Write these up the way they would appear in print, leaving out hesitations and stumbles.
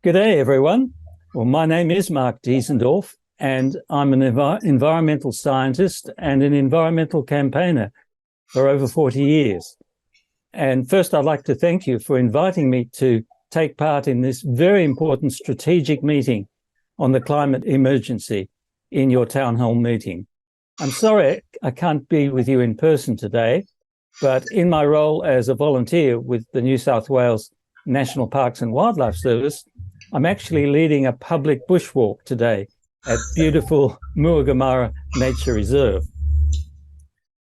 Good day, everyone. Well, my name is Mark Diesendorf, and I'm an environmental scientist and an environmental campaigner for over 40 years. And first, I'd like to thank you for inviting me to take part in this very important strategic meeting on the climate emergency in your town hall meeting. I'm sorry I can't be with you in person today, but in my role as a volunteer with the New South Wales National Parks and Wildlife Service, I'm actually leading a public bushwalk today at beautiful Muagamara Nature Reserve.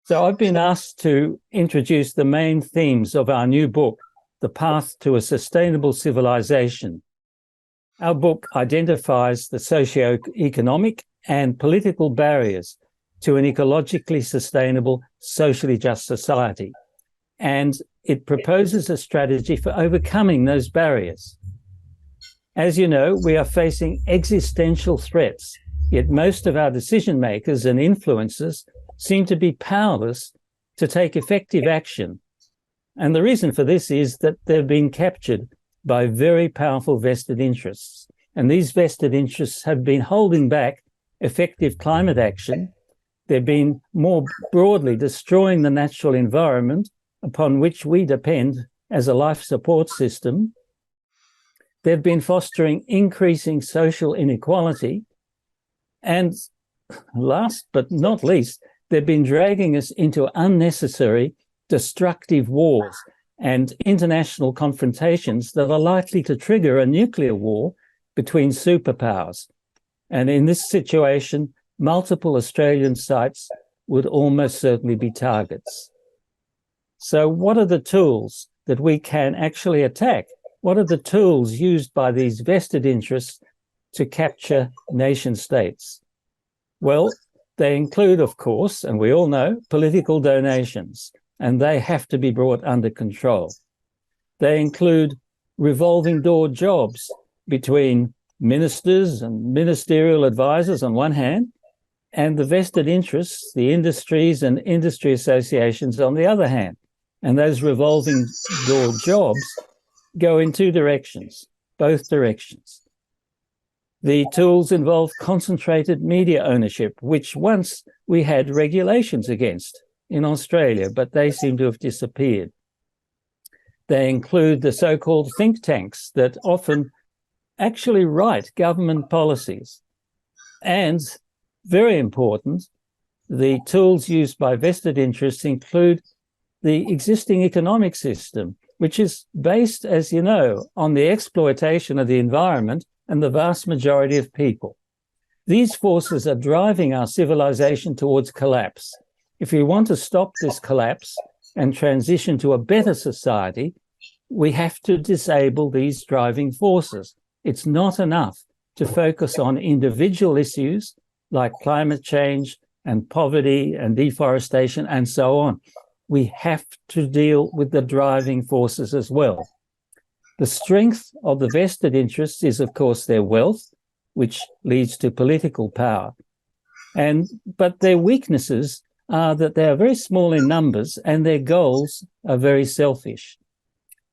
So I've been asked to introduce the main themes of our new book, The Path to a Sustainable Civilization. Our book identifies the socio-economic and political barriers to an ecologically sustainable, socially just society, and it proposes a strategy for overcoming those barriers. As you know, we are facing existential threats, yet most of our decision makers and influencers seem to be powerless to take effective action. And the reason for this is that they've been captured by very powerful vested interests. And these vested interests have been holding back effective climate action. They've been more broadly destroying the natural environment upon which we depend as a life support system. They've been fostering increasing social inequality. And last but not least, they've been dragging us into unnecessary destructive wars and international confrontations that are likely to trigger a nuclear war between superpowers. And in this situation, multiple Australian sites would almost certainly be targets. So what are the tools that we can actually attack? What are the tools used by these vested interests to capture nation states? Well, they include, of course, and we all know, political donations, and they have to be brought under control. They include revolving door jobs between ministers and ministerial advisors on one hand, and the vested interests, the industries and industry associations on the other hand. And those revolving door jobs go in two directions, both directions. The tools involve concentrated media ownership, which once we had regulations against in Australia, but they seem to have disappeared. They include the so-called think tanks that often actually write government policies. And very important, the tools used by vested interests include the existing economic system, which is based, as you know, on the exploitation of the environment and the vast majority of people. These forces are driving our civilization towards collapse. If we want to stop this collapse and transition to a better society, we have to disable these driving forces. It's not enough to focus on individual issues like climate change and poverty and deforestation and so on. We have to deal with the driving forces as well. The strength of the vested interests is, of course, their wealth, which leads to political power. But their weaknesses are that they are very small in numbers and their goals are very selfish.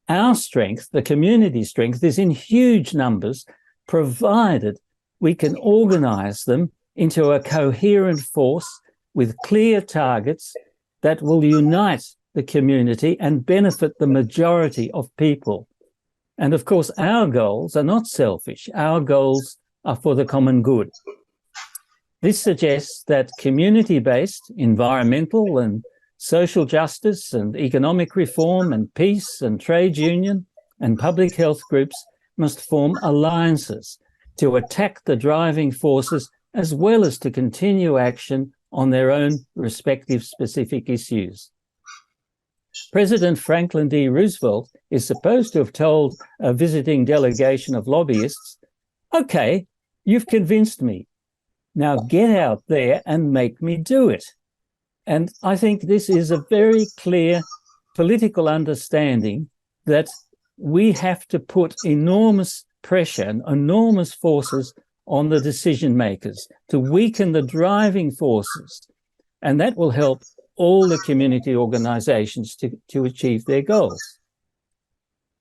Our strength, the community strength, is in huge numbers, provided we can organize them into a coherent force with clear targets that will unite the community and benefit the majority of people. And of course, our goals are not selfish. Our goals are for the common good. This suggests that community-based environmental and social justice and economic reform and peace and trade union and public health groups must form alliances to attack the driving forces as well as to continue action on their own respective specific issues. President Franklin D. Roosevelt is supposed to have told a visiting delegation of lobbyists, "Okay, you've convinced me. Now get out there and make me do it." And I think this is a very clear political understanding that we have to put enormous pressure and enormous forces on the decision makers to weaken the driving forces. And that will help all the community organizations to achieve their goals.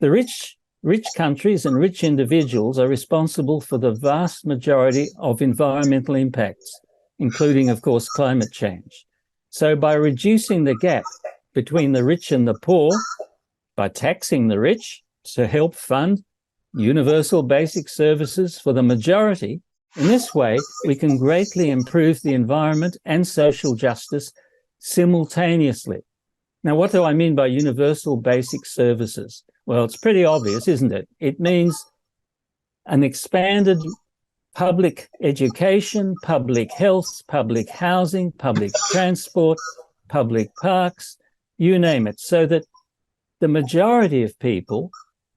The rich rich countries and rich individuals are responsible for the vast majority of environmental impacts, including, of course, climate change. So by reducing the gap between the rich and the poor, by taxing the rich to help fund universal basic services for the majority, in this way, we can greatly improve the environment and social justice simultaneously. Now, what do I mean by universal basic services? Well, it's pretty obvious, isn't it? It means an expanded public education, public health, public housing, public transport, public parks, you name it, so that the majority of people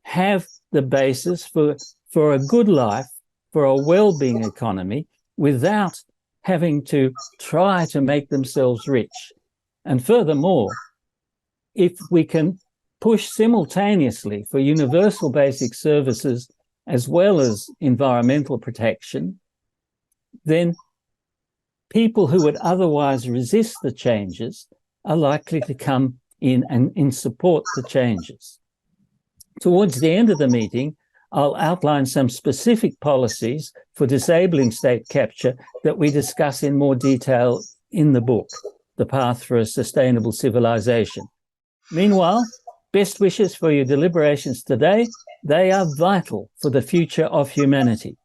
have the basis for a good life, for a well-being economy, without having to try to make themselves rich. And furthermore, if we can push simultaneously for universal basic services as well as environmental protection, then people who would otherwise resist the changes are likely to come in and support the changes. Towards the end of the meeting, I'll outline some specific policies for disabling state capture that we discuss in more detail in the book, The Path for a Sustainable Civilization. Meanwhile, best wishes for your deliberations today. They are vital for the future of humanity.